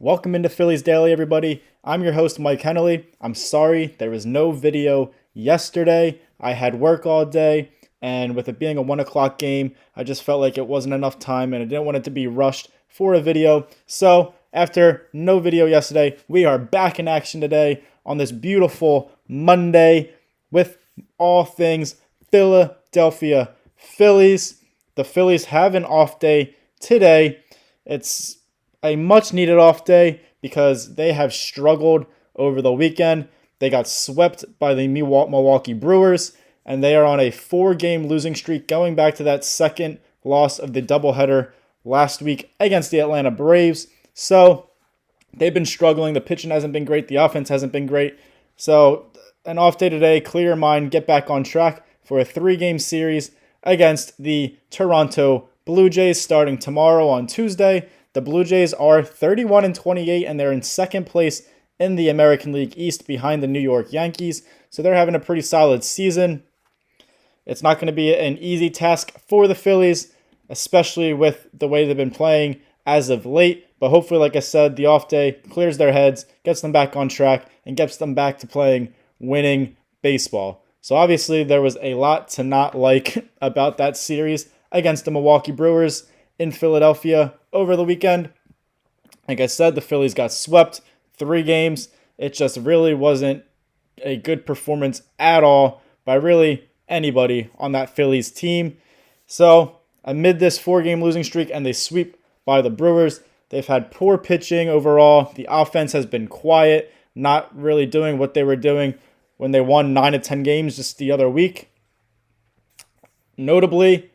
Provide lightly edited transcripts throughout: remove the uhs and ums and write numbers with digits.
Welcome into Phillies Daily, everybody. I'm your host, Mike Hennelly. I'm sorry there was no video yesterday. I had work all day, and with it being a 1 o'clock game, I just felt like it wasn't enough time, and I didn't want it to be rushed for a video. So, after no video yesterday, we are back in action today on this beautiful Monday with all things Philadelphia Phillies. The Phillies have an off day today. It's a much needed off day because they have struggled over the weekend. They got swept by the Milwaukee Brewers, and they are on a 4-game losing streak going back to that second loss of the doubleheader last week against the Atlanta Braves. So they've been struggling. The pitching hasn't been great. The offense hasn't been great. So an off day today, clear your mind, get back on track for a 3-game series against the Toronto Blue Jays starting tomorrow on Tuesday. The Blue Jays are 31-28, and they're in second place in the American League East behind the New York Yankees. So they're having a pretty solid season. It's not going to be an easy task for the Phillies, especially with the way they've been playing as of late. But hopefully, like I said, the off day clears their heads, gets them back on track, and gets them back to playing winning baseball. So obviously, there was a lot to not like about that series against the Milwaukee Brewers in Philadelphia over the weekend. Like I said, the Phillies got swept 3 games. It just really wasn't a good performance at all by really anybody on that Phillies team. So amid this 4-game losing streak and they sweep by the Brewers, they've had poor pitching overall. The offense has been quiet, not really doing what they were doing when they won 9 of 10 games just the other week. Notably,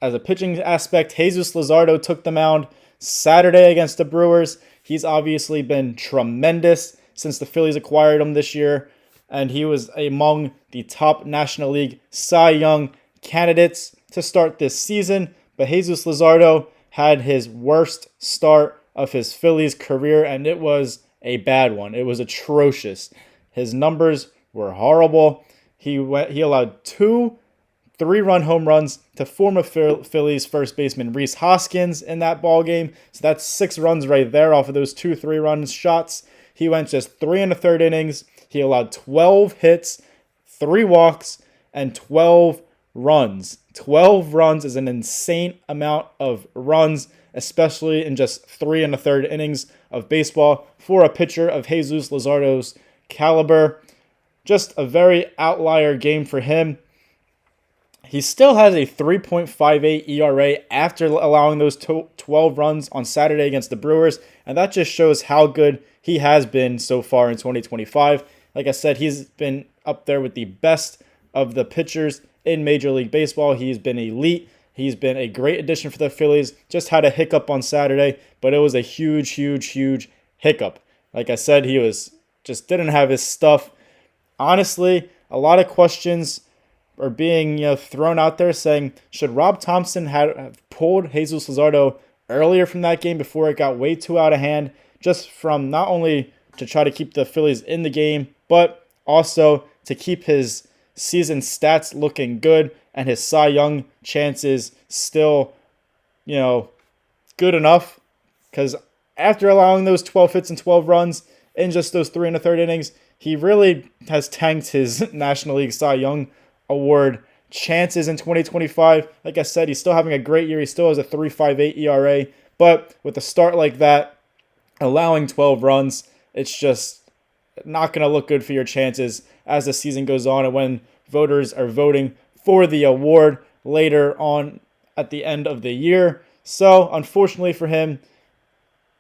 as a pitching aspect, Jesus Luzardo took the mound Saturday against the Brewers. He's obviously been tremendous since the Phillies acquired him this year, and he was among the top National League Cy Young candidates to start this season. But Jesus Luzardo had his worst start of his Phillies career, and it was a bad one. It was atrocious. His numbers were horrible. He allowed 2 3-run home runs to former Phillies first baseman Rhys Hoskins in that ball game. So that's 6 runs right there off of those 2 3-run shots. He went just 3 1/3 innings. He allowed 12 hits, 3 walks, and 12 runs. 12 runs is an insane amount of runs, especially in just 3 1/3 innings of baseball for a pitcher of Jesus Luzardo's caliber. Just a very outlier game for him. He still has a 3.58 ERA after allowing those 12 runs on Saturday against the Brewers, and that just shows how good he has been so far in 2025. Like I said, he's been up there with the best of the pitchers in Major League Baseball. He's been elite. He's been a great addition for the Phillies. Just had a hiccup on Saturday, but it was a huge hiccup. Like I said, he just didn't have his stuff. Honestly, a lot of questions are being thrown out there saying, should Rob Thompson have pulled Jesus Luzardo earlier from that game before it got way too out of hand, just from not only to try to keep the Phillies in the game, but also to keep his season stats looking good and his Cy Young chances still, good enough. Because after allowing those 12 hits and 12 runs in just those 3 1/3 innings, he really has tanked his National League Cy Young Award chances in 2025. Like I said, he's still having a great year. He still has a 3.58 ERA. But with a start like that, allowing 12 runs, it's just not going to look good for your chances as the season goes on and when voters are voting for the award later on at the end of the year. So, unfortunately for him,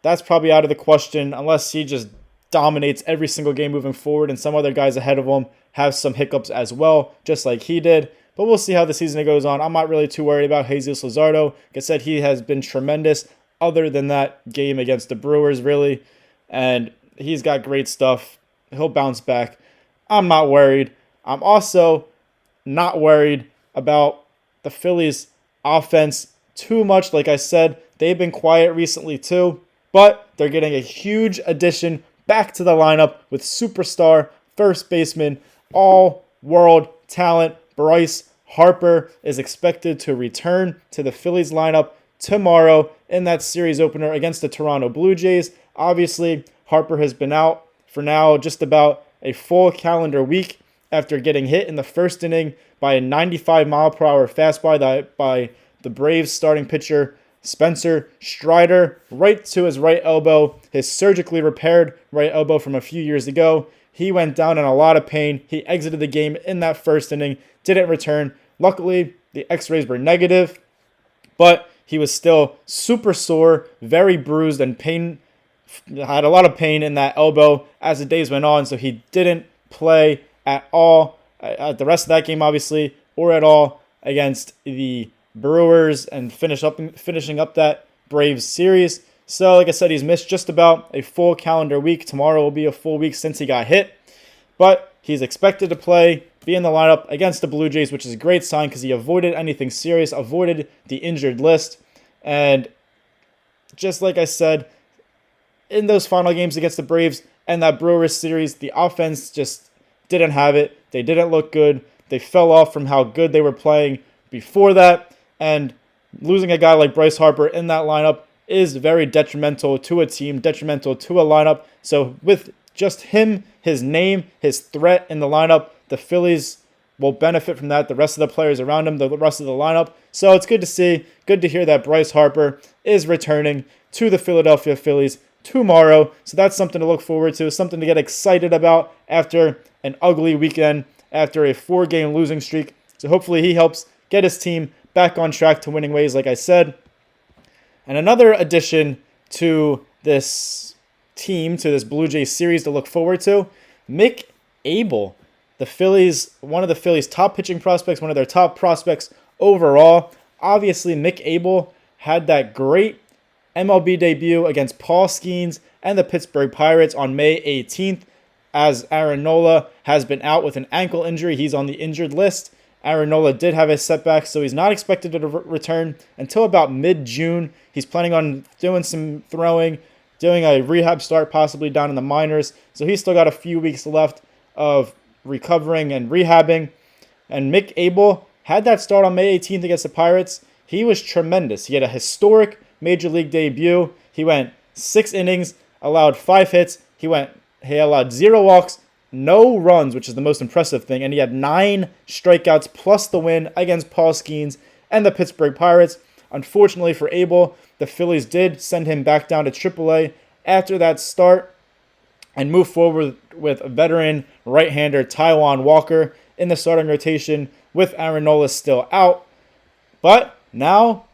that's probably out of the question unless he just dominates every single game moving forward and some other guys ahead of him have some hiccups as well, just like he did. But we'll see how the season goes on. I'm not really too worried about Jesus Luzardo. Like I said, he has been tremendous other than that game against the Brewers, really. And he's got great stuff. He'll bounce back. I'm not worried. I'm also not worried about the Phillies offense too much. Like I said, they've been quiet recently too. But they're getting a huge addition back to the lineup with superstar first baseman, all-world talent Bryce Harper is expected to return to the Phillies lineup tomorrow in that series opener against the Toronto Blue Jays. Obviously, Harper has been out for now just about a full calendar week after getting hit in the first inning by a 95-mile-per-hour fastball by the Braves starting pitcher Spencer Strider right to his right elbow, his surgically repaired right elbow from a few years ago. He went down in a lot of pain. He exited the game in that first inning, didn't return. Luckily, the x-rays were negative, but he was still super sore, very bruised, and had a lot of pain in that elbow as the days went on, so he didn't play at all at the rest of that game, obviously, or at all against the Brewers and finishing up that Braves series. So, like I said, he's missed just about a full calendar week. Tomorrow will be a full week since he got hit, but he's expected to play, be in the lineup against the Blue Jays, which is a great sign because he avoided anything serious, avoided the injured list, and just like I said, in those final games against the Braves and that Brewers series, the offense just didn't have it. They didn't look good. They fell off from how good they were playing before that, and losing a guy like Bryce Harper in that lineup is very detrimental to a team, detrimental to a lineup. So with just him, his name, his threat in the lineup, the Phillies will benefit from that. The rest of the players around him, the rest of the lineup. So it's good to see, good to hear that Bryce Harper is returning to the Philadelphia Phillies tomorrow. So that's something to look forward to, something to get excited about after an ugly weekend, after a 4-game losing streak. So hopefully he helps get his team back on track to winning ways, like I said. And another addition to this team, to this Blue Jays series to look forward to, Mick Abel, one of the Phillies' top pitching prospects, one of their top prospects overall. Obviously, Mick Abel had that great MLB debut against Paul Skeens and the Pittsburgh Pirates on May 18th, as Aaron Nola has been out with an ankle injury. He's on the injured list. Aaron Nola did have a setback, so he's not expected to return until about mid-June. He's planning on doing some throwing, doing a rehab start possibly down in the minors. So he's still got a few weeks left of recovering and rehabbing. And Mick Abel had that start on May 18th against the Pirates. He was tremendous. He had a historic Major League debut. He went 6 innings, allowed 5 hits. He allowed 0 walks, no runs, which is the most impressive thing, and he had 9 strikeouts plus the win against Paul Skeens and the Pittsburgh Pirates. Unfortunately for Abel, the Phillies did send him back down to AAA after that start and move forward with veteran right-hander Taijuan Walker in the starting rotation with Aaron Nola still out. But now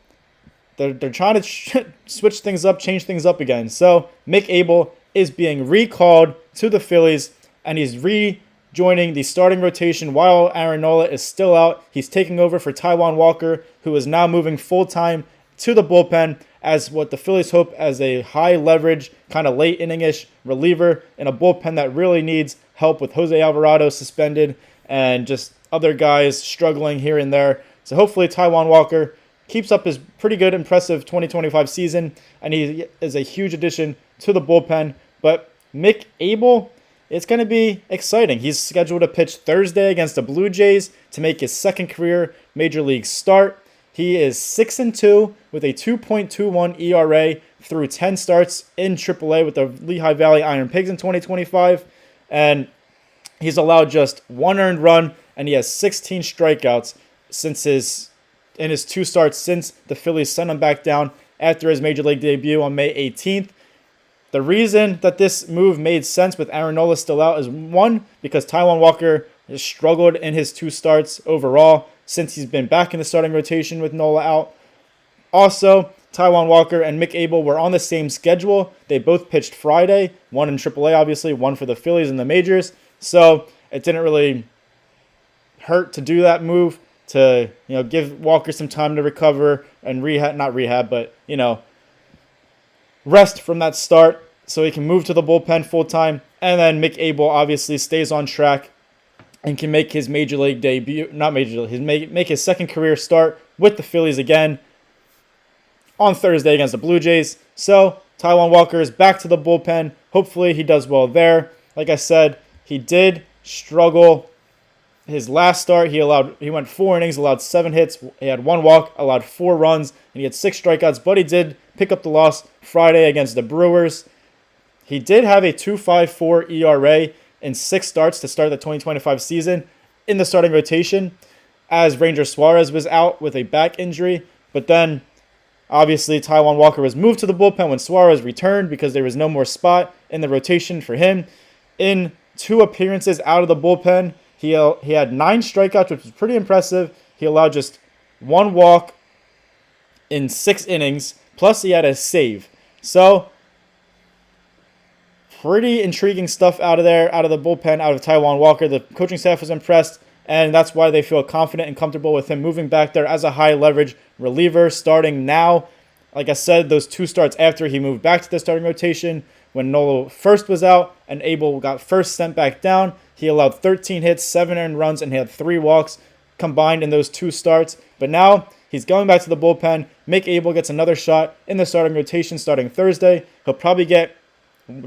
they're trying to switch things up, change things up again. So Mick Abel is being recalled to the Phillies, and he's rejoining the starting rotation while Aaron Nola is still out. He's taking over for Taijuan Walker, who is now moving full-time to the bullpen as what the Phillies hope as a high-leverage, kind of late inning-ish reliever in a bullpen that really needs help with Jose Alvarado suspended and just other guys struggling here and there. So hopefully Taijuan Walker keeps up his pretty good, impressive 2025 season, and he is a huge addition to the bullpen. But Mick Abel, it's going to be exciting. He's scheduled to pitch Thursday against the Blue Jays to make his second career Major League start. He is 6-2 with a 2.21 ERA through 10 starts in AAA with the Lehigh Valley Iron Pigs in 2025. And he's allowed just 1 earned run, and he has 16 strikeouts in his 2 starts since the Phillies sent him back down after his Major League debut on May 18th. The reason that this move made sense with Aaron Nola still out is, one, because Taijuan Walker has struggled in his 2 starts overall since he's been back in the starting rotation with Nola out. Also, Taijuan Walker and Mick Abel were on the same schedule. They both pitched Friday, one in AAA, obviously, one for the Phillies in the majors. So it didn't really hurt to do that move to, give Walker some time to recover and rest from that start so he can move to the bullpen full time. And then Mick Abel obviously stays on track and can make his Major League debut, make his second career start with the Phillies again on Thursday against the Blue Jays. So Taijuan Walker is back to the bullpen. Hopefully he does well there. Like I said, he did struggle his last start. He went 4 innings, allowed 7 hits. He had 1 walk, allowed 4 runs, and he had 6 strikeouts. But he did pick up the loss Friday against the Brewers. He did have a 2.54 ERA in 6 starts to start the 2025 season in the starting rotation, as Ranger Suarez was out with a back injury. But then, obviously, Taijuan Walker was moved to the bullpen when Suarez returned because there was no more spot in the rotation for him. In 2 appearances out of the bullpen, he had 9 strikeouts, which was pretty impressive. He allowed just 1 walk in 6 innings, plus he had a save. So, pretty intriguing stuff out of there, out of the bullpen, out of Taijuan Walker. The coaching staff was impressed, and that's why they feel confident and comfortable with him moving back there as a high-leverage reliever starting now. Like I said, those 2 starts after he moved back to the starting rotation, when Nolo first was out and Abel got first sent back down, he allowed 13 hits, 7 earned runs, and he had 3 walks combined in those 2 starts. But now he's going back to the bullpen. Mick Abel gets another shot in the starting rotation starting Thursday. He'll probably get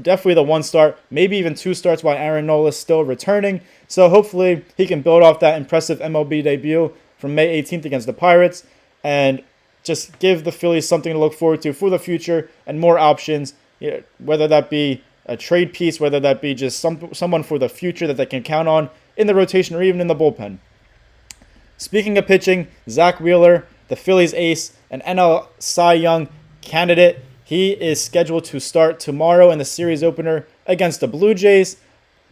definitely the 1 start, maybe even 2 starts while Aaron Nola is still returning. So hopefully he can build off that impressive MLB debut from May 18th against the Pirates and just give the Phillies something to look forward to for the future and more options, whether that be a trade piece, whether that be just someone for the future that they can count on in the rotation or even in the bullpen. Speaking of pitching, Zach Wheeler, the Phillies ace, an NL Cy Young candidate, he is scheduled to start tomorrow in the series opener against the Blue Jays.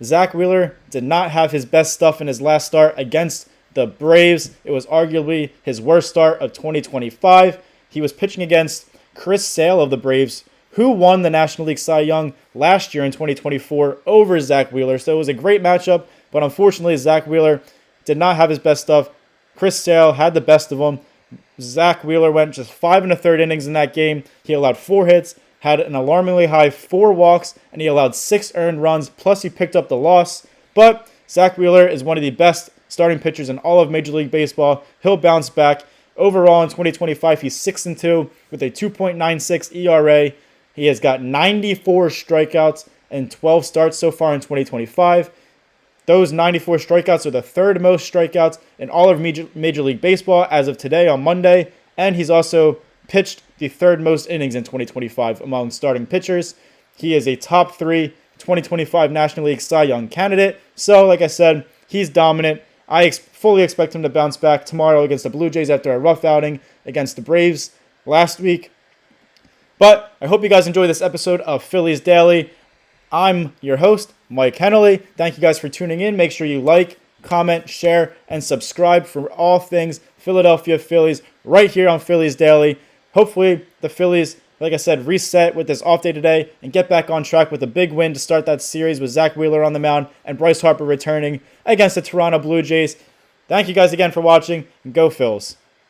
Zach Wheeler did not have his best stuff in his last start against the Braves. It was arguably his worst start of 2025. He was pitching against Chris Sale of the Braves, who won the National League Cy Young last year in 2024 over Zach Wheeler. So it was a great matchup, but unfortunately Zach Wheeler did not have his best stuff. Chris Sale had the best of them. Zach Wheeler went just 5 1/3 innings in that game. He allowed 4 hits, had an alarmingly high 4 walks, and he allowed 6 earned runs, plus he picked up the loss. But Zach Wheeler is one of the best starting pitchers in all of Major League Baseball. He'll bounce back. Overall in 2025, he's 6-2 with a 2.96 ERA. He has got 94 strikeouts and 12 starts so far in 2025. Those 94 strikeouts are the 3rd most strikeouts in all of Major League Baseball as of today on Monday. And he's also pitched the 3rd most innings in 2025 among starting pitchers. He is a top 3 2025 National League Cy Young candidate. So, like I said, he's dominant. I fully expect him to bounce back tomorrow against the Blue Jays after a rough outing against the Braves last week. But I hope you guys enjoyed this episode of Phillies Daily. I'm your host, Mike Hennelly. Thank you guys for tuning in. Make sure you like, comment, share, and subscribe for all things Philadelphia Phillies right here on Phillies Daily. Hopefully the Phillies, like I said, reset with this off day today and get back on track with a big win to start that series with Zach Wheeler on the mound and Bryce Harper returning against the Toronto Blue Jays. Thank you guys again for watching, and go Phils.